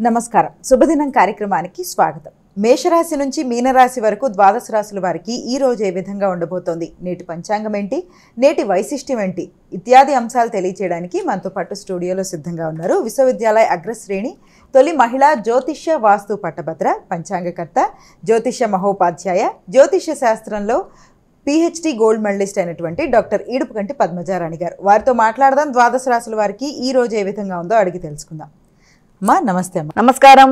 నమస్కారం. శుభదినం కార్యక్రమానికి స్వాగతం. మేషరాశి నుంచి మీనరాశి వరకు ద్వాదశ రాశుల వారికి ఈ రోజు ఏ విధంగా ఉండబోతోంది, నేటి పంచాంగం ఏంటి, నేటి వైశిష్ట్యం ఏంటి ఇత్యాది అంశాలు తెలియచేయడానికి మనతో పాటు స్టూడియోలో సిద్ధంగా ఉన్నారు విశ్వవిద్యాలయ అగ్రశ్రేణి తొలి మహిళా జ్యోతిష్య వాస్తు పట్టభద్ర, పంచాంగకర్త, జ్యోతిష్య మహోపాధ్యాయ, జ్యోతిష్య శాస్త్రంలో PhD గోల్డ్ మెడలిస్ట్ అయినటువంటి డాక్టర్ ఈడుపుకంటి పద్మజారాణి గారు. వారితో మాట్లాడదాం. ద్వాదశ రాశుల వారికి ఈ రోజు ఏ విధంగా ఉందో అడిగి తెలుసుకుందాం. అమ్మా నమస్తే. అమ్మా నమస్కారం.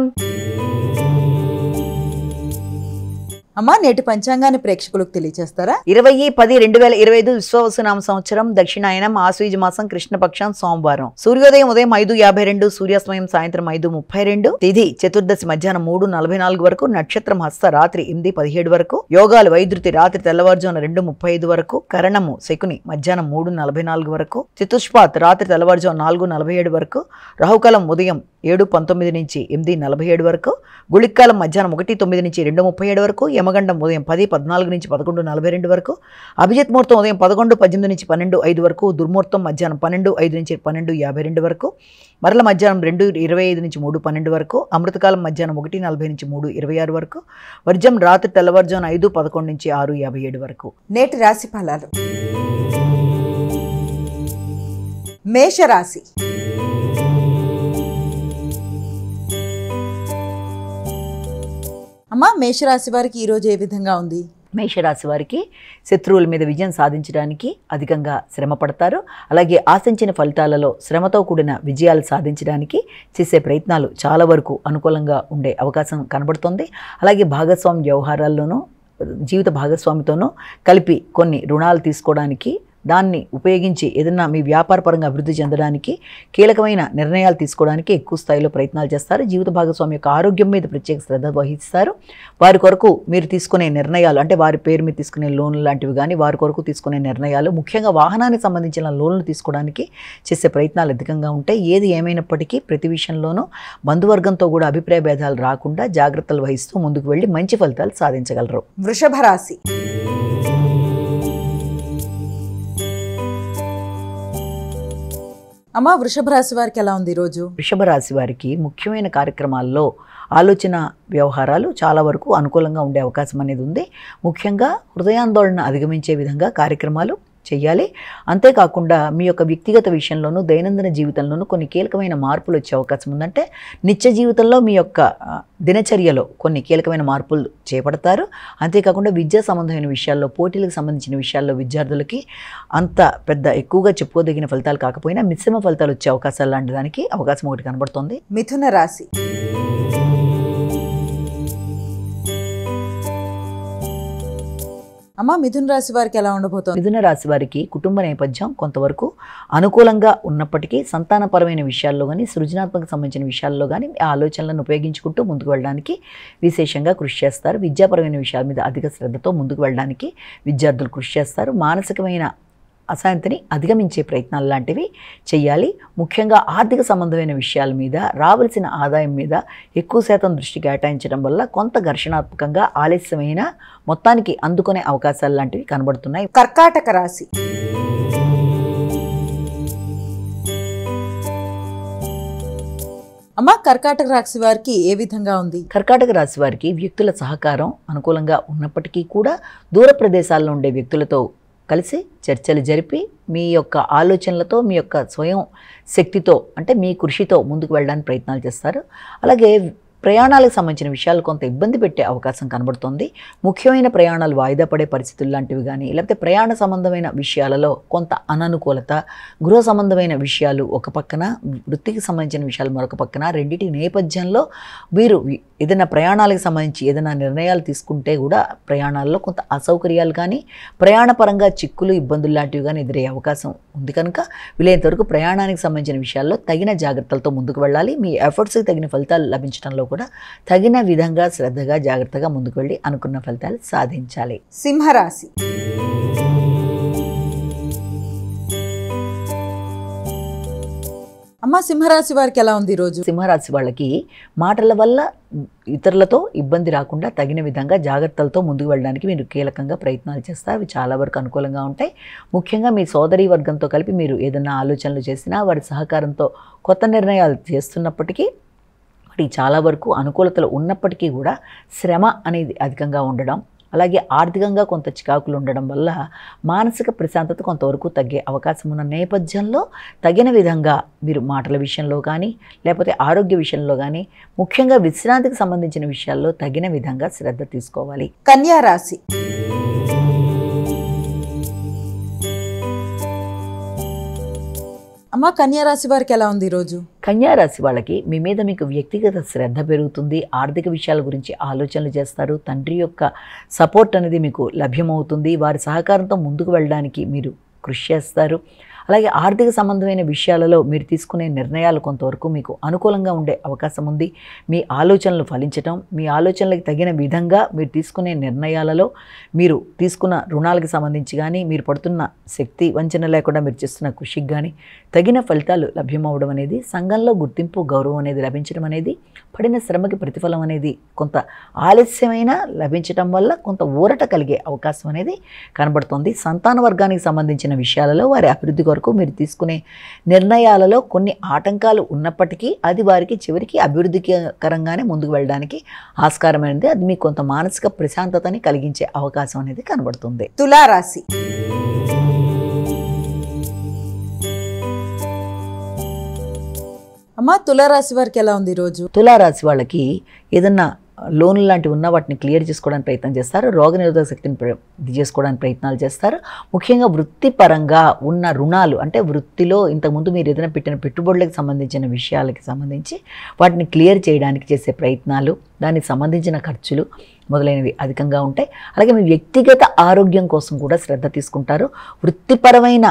అమ్మా నేటి పంచాంగాన్ని ప్రేక్షకులకు తెలియజేస్తారా? 20-10-2025 విశ్వవసునామ సంవత్సరం, దక్షిణాయనం, ఆశ్వీజ మాసం, కృష్ణపక్షం, సోమవారం. సూర్యోదయం ఉదయం 5:52, సూర్యాస్తమయం సాయంత్రం 5:32, తిథి చతుర్దశి మధ్యాహ్నం 3:44 వరకు, నక్షత్రం హస్త రాత్రి 8:17 వరకు, యోగాలు వైద్యుతి రాత్రి తెల్లవారుజామున 2:35 వరకు, కరణము శకుని మధ్యాహ్నం 3:44 వరకు, చతుష్పాత్ రాత్రి తెల్లవారుజామున 4:47 వరకు, రాహుకాలం ఉదయం 7:19 నుంచి 8:47 వరకు, గుళిక్కాలం మధ్యాహ్నం 1:09 నుంచి 2:37 వరకు, యమగండం ఉదయం 10:14 నుంచి 11:42 వరకు, అభిజిత్ ముహూర్తం ఉదయం 11:18 నుంచి 12:05 వరకు, దుర్ముహూర్తం మధ్యాహ్నం 12:05 నుంచి 12:52 వరకు, మరల మధ్యాహ్నం 2:25 నుంచి 3:12 వరకు, అమృతకాలం మధ్యాహ్నం 1:40 నుంచి 3:26 వరకు, వర్జం రాత్రి తెల్లవారుజామున 5:11 నుంచి 6:57 వరకు. నేటి రాశి ఫలాలు. మేషరాశి. అమ్మా మేషరాశి వారికి ఈరోజు ఏ విధంగా ఉంది? మేషరాశి వారికి శత్రువుల మీద విజయం సాధించడానికి అధికంగా శ్రమ పడతారు. అలాగే ఆశించిన ఫలితాలలో శ్రమతో కూడిన విజయాలు సాధించడానికి చేసే ప్రయత్నాలు చాలా వరకు అనుకూలంగా ఉండే అవకాశం కనబడుతుంది. అలాగే భాగస్వామి వ్యవహారాల్లోనూ జీవిత భాగస్వామితోనూ కలిపి కొన్ని రుణాలు తీసుకోవడానికి, దాన్ని ఉపయోగించి ఏదన్నా మీ వ్యాపారపరంగా అభివృద్ధి చెందడానికి, కీలకమైన నిర్ణయాలు తీసుకోవడానికి ఎక్కువ స్థాయిలో ప్రయత్నాలు చేస్తారు. జీవిత భాగస్వామి యొక్క ఆరోగ్యం మీద ప్రత్యేక శ్రద్ధ వహిస్తారు. వారి కొరకు మీరు తీసుకునే నిర్ణయాలు, అంటే వారి పేరు మీద తీసుకునే లోన్లు లాంటివి కానీ, వారి కొరకు తీసుకునే నిర్ణయాలు, ముఖ్యంగా వాహనానికి సంబంధించిన లోన్లు తీసుకోవడానికి చేసే ప్రయత్నాలు అధికంగా ఉంటాయి. ఏది ఏమైనప్పటికీ ప్రతి విషయంలోనూ బంధువర్గంతో కూడా అభిప్రాయ భేదాలు రాకుండా జాగ్రత్తలు వహిస్తూ ముందుకు వెళ్ళి మంచి ఫలితాలు సాధించగలరు. వృషభ రాశి. అమ్మా వృషభ రాశి వారికి ఎలా ఉంది ఈరోజు? వృషభ రాశి వారికి ముఖ్యమైన కార్యక్రమాల్లో ఆలోచన వ్యవహారాలు చాలా వరకు అనుకూలంగా ఉండే అవకాశం అనేది ఉంది. ముఖ్యంగా హృదయాందోళన అధిగమించే విధంగా కార్యక్రమాలు చేయాలి. అంతేకాకుండా మీ యొక్క వ్యక్తిగత విషయంలోనూ దైనందిన జీవితంలోనూ కొన్ని కీలకమైన మార్పులు వచ్చే అవకాశం ఉందంటే నిత్య జీవితంలో మీ యొక్క దినచర్యలో కొన్ని కీలకమైన మార్పులు చేపడతారు. అంతేకాకుండా విద్యా సంబంధమైన విషయాల్లో, పోటీలకు సంబంధించిన విషయాల్లో విద్యార్థులకి అంత పెద్ద ఎక్కువగా చెప్పుకోదగిన ఫలితాలు కాకపోయినా మిశ్రమ ఫలితాలు వచ్చే అవకాశాలు లాంటి దానికి అవకాశం ఒకటి కనబడుతోంది. మిథున రాశి. అమ్మ మిథున రాశి వారికి ఎలా ఉండబోతోంది? మిథున రాశి వారికి కుటుంబ నేపథ్యం కొంతవరకు అనుకూలంగా ఉన్నప్పటికీ సంతానపరమైన విషయాల్లో కానీ, సృజనాత్మక సంబంధించిన విషయాల్లో కానీ ఆ ఆలోచనలను ఉపయోగించుకుంటూ ముందుకు వెళ్ళడానికి విశేషంగా కృషి చేస్తారు. విద్యాపరమైన విషయాల మీద అధిక శ్రద్ధతో ముందుకు వెళ్ళడానికి విద్యార్థులు కృషి చేస్తారు. మానసికమైన అశాంతిని అధిగమించే ప్రయత్నాలు లాంటివి చేయాలి. ముఖ్యంగా ఆర్థిక సంబంధమైన విషయాల మీద, రావాల్సిన ఆదాయం మీద ఎక్కువ శాతం దృష్టి కేటాయించడం వల్ల కొంత ఘర్షణాత్మకంగా ఆలస్యమైన మొత్తానికి అందుకునే అవకాశాలు లాంటివి కనబడుతున్నాయి. కర్కాటక రాశి. అమ్మ కర్కాటక రాశి వారికి ఏ విధంగా ఉంది? కర్కాటక రాశి వారికి వ్యక్తుల సహకారం అనుకూలంగా ఉన్నప్పటికీ కూడా దూర ప్రదేశాల్లో ఉండే వ్యక్తులతో కలిసి చర్చలు జరిపి మీ యొక్క ఆలోచనలతో, మీ యొక్క స్వయం శక్తితో, అంటే మీ కృషితో ముందుకు వెళ్ళడానికి ప్రయత్నాలు చేస్తారు. అలాగే ప్రయాణాలకు సంబంధించిన విషయాలు కొంత ఇబ్బంది పెట్టే అవకాశం కనబడుతుంది. ముఖ్యమైన ప్రయాణాలు వాయిదా పడే పరిస్థితులు లాంటివి కానీ, లేకపోతే ప్రయాణ సంబంధమైన విషయాలలో కొంత అననుకూలత, గృహ సంబంధమైన విషయాలు ఒక పక్కన, వృత్తికి సంబంధించిన విషయాలు మరొక పక్కన, రెండింటి నేపథ్యంలో వీరు ఏదైనా ప్రయాణాలకు సంబంధించి ఏదైనా నిర్ణయాలు తీసుకుంటే కూడా ప్రయాణాల్లో కొంత అసౌకర్యాలు కానీ, ప్రయాణపరంగా చిక్కులు, ఇబ్బందులు లాంటివి కానీ ఎదురయ్యే అవకాశం ఉంది. కనుక వీలైనంత వరకు ప్రయాణానికి సంబంధించిన విషయాల్లో తగిన జాగ్రత్తలతో ముందుకు వెళ్ళాలి. మీ ఎఫర్ట్స్కి తగిన ఫలితాలు లభించడంలో కూడా తగిన విధంగా శ్రద్ధగా, జాగ్రత్తగా ముందుకు వెళ్ళి అనుకున్న ఫలితాలు సాధించాలి. సింహరాశి. అమ్మ సింహరాశి వారికి ఎలా ఉంది ఈరోజు? సింహరాశి వాళ్ళకి మాటల వల్ల ఇతరులతో ఇబ్బంది రాకుండా తగిన విధంగా జాగ్రత్తలతో ముందుకు వెళ్ళడానికి మీరు కీలకంగా ప్రయత్నాలు చేస్తారు. అవి చాలా వరకు అనుకూలంగా ఉంటాయి. ముఖ్యంగా మీ సోదరీ వర్గంతో కలిపి మీరు ఏదైనా ఆలోచనలు చేసినా వారి సహకారంతో కొత్త నిర్ణయాలు చేస్తున్నప్పటికీ వాటికి చాలా వరకు అనుకూలతలు ఉన్నప్పటికీ కూడా శ్రమ అనేది అధికంగా ఉండడం, అలాగే ఆర్థికంగా కొంత చికాకులు ఉండడం వల్ల మానసిక ప్రశాంతత కొంతవరకు తగ్గే అవకాశం ఉన్న నేపథ్యంలో తగిన విధంగా మీరు మాటల విషయంలో కానీ లేకపోతే ఆరోగ్య విషయంలో కానీ ముఖ్యంగా విశ్రాంతికి సంబంధించిన విషయాల్లో తగిన విధంగా శ్రద్ధ తీసుకోవాలి. కన్యా రాశి. అమ్మ, కన్యా రాశి వారికి ఎలా ఉంది ఈరోజు? కన్యా రాశి వాళ్ళకి మీ మీద మీకు వ్యక్తిగత శ్రద్ధ పెరుగుతుంది. ఆర్థిక విషయాల గురించి ఆలోచనలు చేస్తారు. తండ్రి యొక్క సపోర్ట్ అనేది మీకు లభ్యమవుతుంది. వారి సహకారంతో ముందుకు వెళ్ళడానికి మీరు కృషి చేస్తారు. అలాగే ఆర్థిక సంబంధమైన విషయాలలో మీరు తీసుకునే నిర్ణయాలు కొంతవరకు మీకు అనుకూలంగా ఉండే అవకాశం ఉంది. మీ ఆలోచనలు ఫలించటం, మీ ఆలోచనలకు తగిన విధంగా మీరు తీసుకునే నిర్ణయాలలో మీరు తీసుకున్న రుణాలకు సంబంధించి కానీ మీరు పడుతున్న శక్తి వంచన లేకుండా మీరు చేస్తున్న కృషికి కానీ తగిన ఫలితాలు లభ్యమవడం అనేది, సంఘంలో గుర్తింపు గౌరవం అనేది లభించడం అనేది, పడిన శ్రమకి ప్రతిఫలం అనేది కొంత ఆలస్యమైన లభించడం వల్ల కొంత ఊరట కలిగే అవకాశం అనేది కనబడుతుంది. సంతాన వర్గానికి సంబంధించిన విషయాలలో వారి అభివృద్ధి వరకు మీరు తీసుకునే నిర్ణయాలలో కొన్ని ఆటంకాలు ఉన్నప్పటికీ అది వారికి చివరికి అభివృద్ధికరంగానే ముందుకు వెళ్ళడానికి ఆస్కారమైనది. అది మీకు కొంత మానసిక ప్రశాంతతని కలిగించే అవకాశం అనేది కనబడుతుంది. తులారాశి. అమ్మ, తులారాశి వారికి ఎలా ఉంది ఈరోజు? తులారాశి వాళ్ళకి ఏదన్నా లోన్లు లాంటివి ఉన్న వాటిని క్లియర్ చేసుకోవడానికి ప్రయత్నం చేస్తారు. రోగనిరోధక శక్తిని ఇది చేసుకోవడానికి ప్రయత్నాలు చేస్తారు. ముఖ్యంగా వృత్తిపరంగా ఉన్న రుణాలు, అంటే వృత్తిలో ఇంతకుముందు మీరు ఏదైనా పెట్టిన పెట్టుబడులకు సంబంధించిన విషయాలకి సంబంధించి వాటిని క్లియర్ చేయడానికి చేసే ప్రయత్నాలు, దానికి సంబంధించిన ఖర్చులు మొదలైనవి అధికంగా ఉంటాయి. అలాగే మీ వ్యక్తిగత ఆరోగ్యం కోసం కూడా శ్రద్ధ తీసుకుంటారు. వృత్తిపరమైన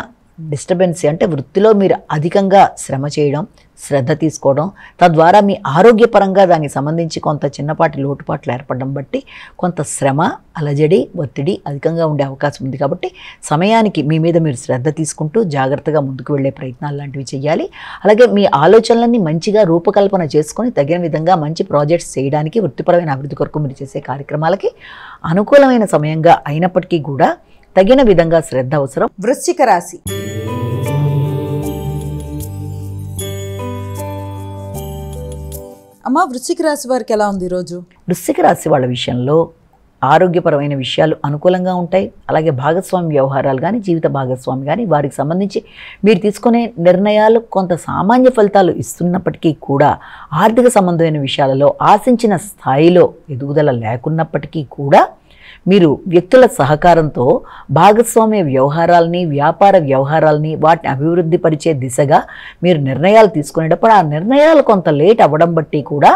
డిస్టర్బెన్స్ అంటే వృత్తిలో మీరు అధికంగా శ్రమ చేయడం, శ్రద్ధ తీసుకోవడం, తద్వారా మీ ఆరోగ్యపరంగా దానికి సంబంధించి కొంత చిన్నపాటి లోటుపాట్లు ఏర్పడడం బట్టి కొంత శ్రమ, అలజడి, ఒత్తిడి అధికంగా ఉండే అవకాశం ఉంది. కాబట్టి సమయానికి మీ మీద మీరు శ్రద్ధ తీసుకుంటూ జాగ్రత్తగా ముందుకు వెళ్ళే ప్రయత్నాలు లాంటివి చేయాలి. అలాగే మీ ఆలోచనలన్నీ మంచిగా రూపకల్పన చేసుకొని తగిన విధంగా మంచి ప్రాజెక్ట్స్ చేయడానికి, వృత్తిపరమైన అభివృద్ధి కొరకు మీరు చేసే కార్యక్రమాలకి అనుకూలమైన సమయంగా అయినప్పటికీ కూడా తగిన విధంగా శ్రద్ధ అవసరం. వృశ్చిక రాశి. అమ్మ, వృశ్చిక రాశి వారికి ఎలా ఉంది ఈరోజు? వృశ్చిక రాశి వాళ్ళ విషయంలో ఆరోగ్యపరమైన విషయాలు అనుకూలంగా ఉంటాయి. అలాగే భాగస్వామి వ్యవహారాలు కానీ, జీవిత భాగస్వామి కానీ వారికి సంబంధించి మీరు తీసుకునే నిర్ణయాలు కొంత సామాన్య ఫలితాలు ఇస్తున్నప్పటికీ కూడా ఆర్థిక సంబంధమైన విషయాలలో ఆశించిన స్థాయిలో ఎదుగుదల లేకున్నప్పటికీ కూడా మీరు వ్యక్తుల సహకారంతో భాగస్వామ్య వ్యవహారాలని, వ్యాపార వ్యవహారాలని వాటిని అభివృద్ధి పరిచే దిశగా మీరు నిర్ణయాలు తీసుకునేటప్పుడు ఆ నిర్ణయాలు కొంత లేట్ అవ్వడం బట్టి కూడా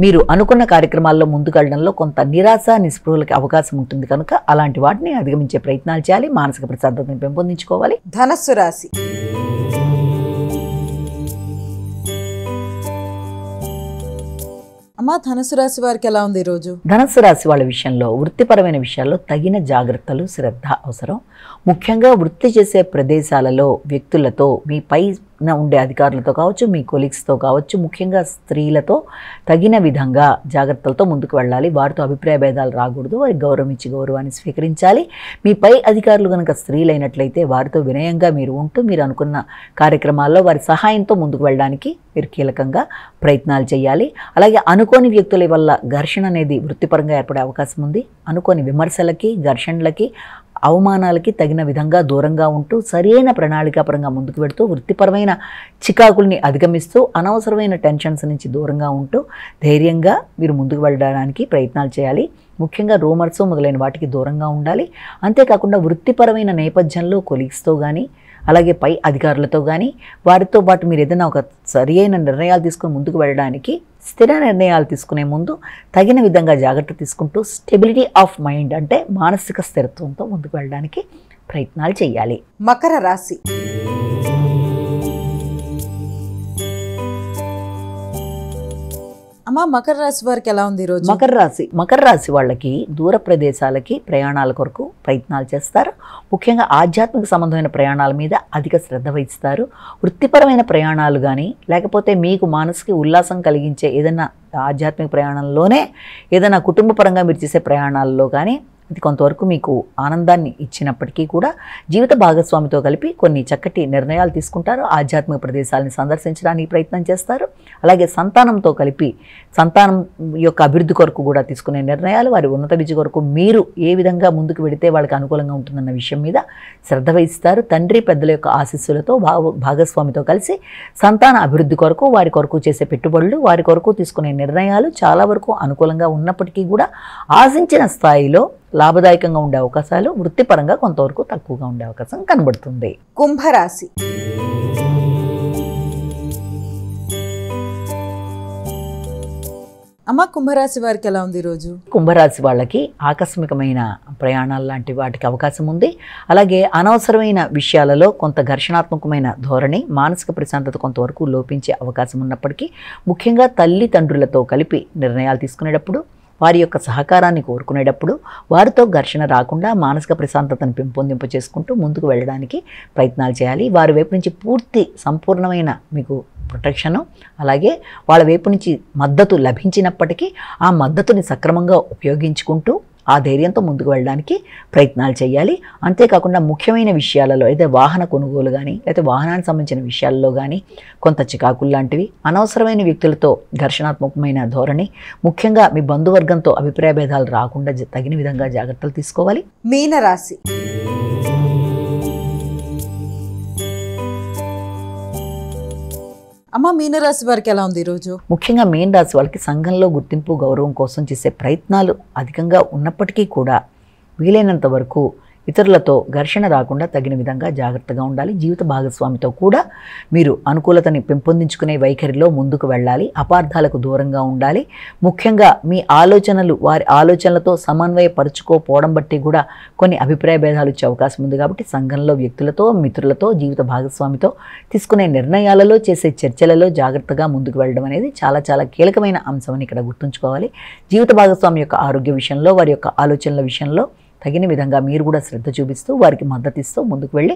మీరు అనుకున్న కార్యక్రమాల్లో ముందుకెళ్ళడంలో కొంత నిరాశ, నిస్పృహలకి అవకాశం ఉంటుంది. కనుక అలాంటి వాటిని అధిగమించే ప్రయత్నాలు చేయాలి. మానసిక ప్రశాంతతను పెంపొందించుకోవాలి. ధనస్సు రాశి. అమ్మ, ధనుసు రాశి వారికి ఎలా ఉంది ఈరోజు? ధనుసు రాశి వాళ్ళ విషయంలో వృత్తిపరమైన విషయాల్లో తగిన జాగ్రత్తలు, శ్రద్ధ అవసరం. ముఖ్యంగా వృత్తి చేసే ప్రదేశాలలో వ్యక్తులతో, మీ పైన ఉండే అధికారులతో కావచ్చు, మీ కొలీగ్స్తో కావచ్చు, ముఖ్యంగా స్త్రీలతో తగిన విధంగా జాగ్రత్తలతో ముందుకు వెళ్ళాలి. వారితో అభిప్రాయ భేదాలు రాకూడదు. వారికి గౌరవం ఇచ్చి గౌరవాన్ని స్వీకరించాలి. మీ పై అధికారులు కనుక స్త్రీలైనట్లయితే వారితో వినయంగా మీరు ఉంటూ మీరు అనుకున్న కార్యక్రమాల్లో వారి సహాయంతో ముందుకు వెళ్ళడానికి మీరు కీలకంగా ప్రయత్నాలు చేయాలి. అలాగే అనుకోని వ్యక్తుల వల్ల ఘర్షణ అనేది వృత్తిపరంగా ఏర్పడే అవకాశం ఉంది. అనుకోని విమర్శలకి, ఘర్షణలకి, అవమానాలకి తగిన విధంగా దూరంగా ఉంటూ సరైన ప్రణాళికాపరంగా ముందుకు వెళుతూ వృత్తిపరమైన చికాకుల్ని అధిగమిస్తూ అనవసరమైన టెన్షన్స్ నుంచి దూరంగా ఉంటూ ధైర్యంగా మీరు ముందుకు వెళ్ళడానికి ప్రయత్నాలు చేయాలి. ముఖ్యంగా రూమర్స్ మొదలైన వాటికి దూరంగా ఉండాలి. అంతేకాకుండా వృత్తిపరమైన నేపథ్యంలో కొలీగ్స్తో కానీ, అలాగే పై అధికారులతో కానీ వారితో పాటు మీరు ఏదైనా ఒక సరి అయిన నిర్ణయాలు తీసుకుని ముందుకు వెళ్ళడానికి, స్థిర నిర్ణయాలు తీసుకునే ముందు తగిన విధంగా జాగ్రత్త తీసుకుంటూ స్టెబిలిటీ ఆఫ్ మైండ్ అంటే మానసిక స్థిరత్వంతో ముందుకు వెళ్ళడానికి ప్రయత్నాలు చేయాలి. మకర రాశి. అమ్మ, మకర రాశి వారికి ఎలా ఉంది ఈరోజు? మకర రాశి వాళ్ళకి దూర ప్రదేశాలకి ప్రయాణాల కొరకు ప్రయత్నాలు చేస్తారు. ముఖ్యంగా ఆధ్యాత్మిక సంబంధమైన ప్రయాణాల మీద అధిక శ్రద్ధ వహిస్తారు. వృత్తిపరమైన ప్రయాణాలు కానీ, లేకపోతే మీకు మనసుకి ఉల్లాసం కలిగించే ఏదైనా ఆధ్యాత్మిక ప్రయాణంలోనే ఏదైనా కుటుంబపరంగా మీరు చేసే ప్రయాణాల్లో కానీ ఇది కొంతవరకు మీకు ఆనందాన్ని ఇచ్చినప్పటికీ కూడా జీవిత భాగస్వామితో కలిపి కొన్ని చక్కటి నిర్ణయాలు తీసుకుంటారు. ఆధ్యాత్మిక ప్రదేశాలను సందర్శించడానికి ప్రయత్నం చేస్తారు. అలాగే సంతానంతో కలిపి సంతానం యొక్క అభివృద్ధి కొరకు కూడా తీసుకునే నిర్ణయాలు, వారి ఉన్నత విద్య కొరకు మీరు ఏ విధంగా ముందుకు వెడితే వాళ్ళకి అనుకూలంగా ఉంటుందన్న విషయం మీద శ్రద్ధ వహిస్తారు. తండ్రి పెద్దల యొక్క ఆశీస్సులతో భాగస్వామితో కలిసి సంతాన అభివృద్ధి కొరకు, వారి కొరకు చేసే పెట్టుబడులు, వారి కొరకు తీసుకునే నిర్ణయాలు చాలా వరకు అనుకూలంగా ఉన్నప్పటికీ కూడా ఆశించిన స్థాయిలో లాభదాయకంగా ఉండే అవకాశాలు, వృత్తిపరంగా కొంతవరకు తక్కువగా ఉండే అవకాశం కనబడుతుంది. కుంభరాశి. అమ్మ, కుంభరాశి వారికి ఎలా ఉంది ఈరోజు? కుంభరాశి వాళ్ళకి ఆకస్మికమైన ప్రయాణాలు లాంటి వాటికి అవకాశం ఉంది. అలాగే అనవసరమైన విషయాలలో కొంత ఘర్షణాత్మకమైన ధోరణి, మానసిక ప్రశాంతత కొంతవరకు లోపించే అవకాశం ఉన్నప్పటికీ ముఖ్యంగా తల్లిదండ్రులతో కలిపి నిర్ణయాలు తీసుకునేటప్పుడు, వారి యొక్క సహకారాన్ని కోరుకునేటప్పుడు వారితో ఘర్షణ రాకుండా మానసిక ప్రశాంతతను పెంపొందింప చేసుకుంటూ ముందుకు వెళ్ళడానికి ప్రయత్నాలు చేయాలి. వారి వైపు నుంచి పూర్తి సంపూర్ణమైన మీకు ప్రొటెక్షను, అలాగే వాళ్ళ వైపు నుంచి మద్దతు లభించినప్పటికీ ఆ మద్దతుని సక్రమంగా ఉపయోగించుకుంటూ ఆ ధైర్యంతో ముందుకు వెళ్ళడానికి ప్రయత్నాలు చేయాలి. అంతేకాకుండా ముఖ్యమైన విషయాలలో అయితే వాహన కొనుగోలు కానీ, లేకపోతే వాహనానికి సంబంధించిన విషయాల్లో కానీ కొంత చికాకులు లాంటివి, అనవసరమైన వ్యక్తులతో ఘర్షణాత్మకమైన ధోరణి, ముఖ్యంగా మీ బంధువర్గంతో అభిప్రాయ భేదాలు రాకుండా తగిన విధంగా జాగ్రత్తలు తీసుకోవాలి. మీనరాశి. అమ్మ, మీనరాశి వారికి ఎలా ఉంది ఈరోజు? ముఖ్యంగా మీన రాశి వాళ్ళకి సంఘంలో గుర్తింపు, గౌరవం కోసం చేసే ప్రయత్నాలు అధికంగా ఉన్నప్పటికీ కూడా వీలైనంత వరకు ఇతరులతో ఘర్షణ రాకుండా తగిన విధంగా జాగ్రత్తగా ఉండాలి. జీవిత భాగస్వామితో కూడా మీరు అనుకూలతని పెంపొందించుకునే వైఖరిలో ముందుకు వెళ్ళాలి. అపార్థాలకు దూరంగా ఉండాలి. ముఖ్యంగా మీ ఆలోచనలు వారి ఆలోచనలతో సమన్వయపరుచుకోపోవడం బట్టి కూడా కొన్ని అభిప్రాయ భేదాలు వచ్చే అవకాశం ఉంది. కాబట్టి సంఘంలో వ్యక్తులతో, మిత్రులతో, జీవిత భాగస్వామితో తీసుకునే నిర్ణయాలలో, చేసే చర్చలలో జాగ్రత్తగా ముందుకు వెళ్ళడం అనేది చాలా చాలా కీలకమైన అంశం అని ఇక్కడ గుర్తుంచుకోవాలి. జీవిత భాగస్వామి యొక్క ఆరోగ్య విషయంలో, వారి యొక్క ఆలోచనల విషయంలో తగిన విధంగా మీరు కూడా శ్రద్ధ చూపిస్తూ వారికి మద్దతిస్తూ ముందుకు వెళ్ళి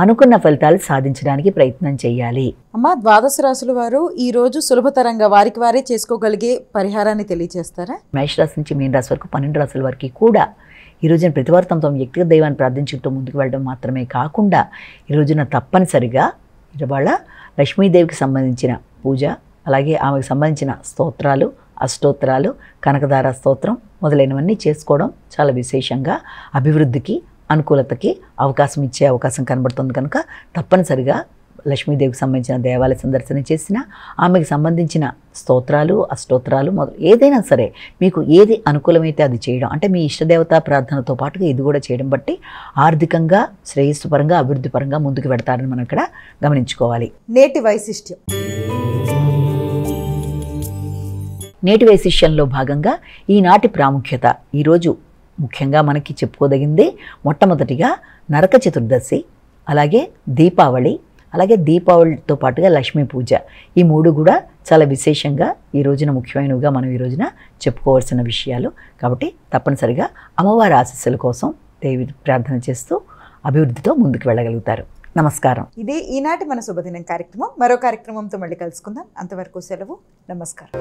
అనుకున్న ఫలితాలు సాధించడానికి ప్రయత్నం చేయాలి. అమ్మ, ద్వాదశ రాశుల వారు ఈ రోజు సులభతరంగా వారికి వారే చేసుకోగలిగే పరిహారాన్ని తెలియజేస్తారా? మేషరాశి నుంచి మీన రాశి వరకు 12 రాశుల వరకు కూడా ఈ రోజున ప్రతివారం తమ వ్యక్తిగత దైవాన్ని ప్రార్థించుకుంటూ ముందుకు వెళ్ళడం మాత్రమే కాకుండా ఈ రోజున తప్పనిసరిగా ఇవాళ లక్ష్మీదేవికి సంబంధించిన పూజ, అలాగే ఆమెకు సంబంధించిన స్తోత్రాలు, అష్టోత్తరాలు, కనకదార స్తోత్రం మొదలైనవన్నీ చేసుకోవడం చాలా విశేషంగా అభివృద్ధికి, అనుకూలతకి అవకాశం ఇచ్చే అవకాశం కనబడుతుంది. కనుక తప్పనిసరిగా లక్ష్మీదేవికి సంబంధించిన దేవాలయ సందర్శన చేసిన, ఆమెకు సంబంధించిన స్తోత్రాలు, అష్టోత్తరాలు ఏదైనా సరే మీకు ఏది అనుకూలమైతే అది చేయడం, అంటే మీ ఇష్టదేవతా ప్రార్థనతో పాటుగా ఇది కూడా చేయడం బట్టి ఆర్థికంగా, శ్రేయస్సుపరంగా, అభివృద్ధి పరంగా ముందుకు పెడతారని మనం ఇక్కడ గమనించుకోవాలి. నేటి వైశిష్ట్యం. నేటి వైశిష్యంలో భాగంగా ఈనాటి ప్రాముఖ్యత ఈరోజు ముఖ్యంగా మనకి చెప్పుకోదగిందే మొట్టమొదటిగా నరక చతుర్దశి, అలాగే దీపావళి, అలాగే దీపావళితో పాటుగా లక్ష్మీ పూజ. ఈ మూడు కూడా చాలా విశేషంగా ఈ రోజున ముఖ్యమైనవిగా మనం ఈ రోజున చెప్పుకోవాల్సిన విషయాలు. కాబట్టి తప్పనిసరిగా అమ్మవారి ఆశీస్సుల కోసం దేవి ప్రార్థన చేస్తూ అభివృద్ధితో ముందుకు వెళ్ళగలుగుతారు. నమస్కారం. ఇది ఈనాటి మన శుభదినం కార్యక్రమం. మరో కార్యక్రమంతో మళ్ళీ కలుసుకుందాం. అంతవరకు సెలవు. నమస్కారం.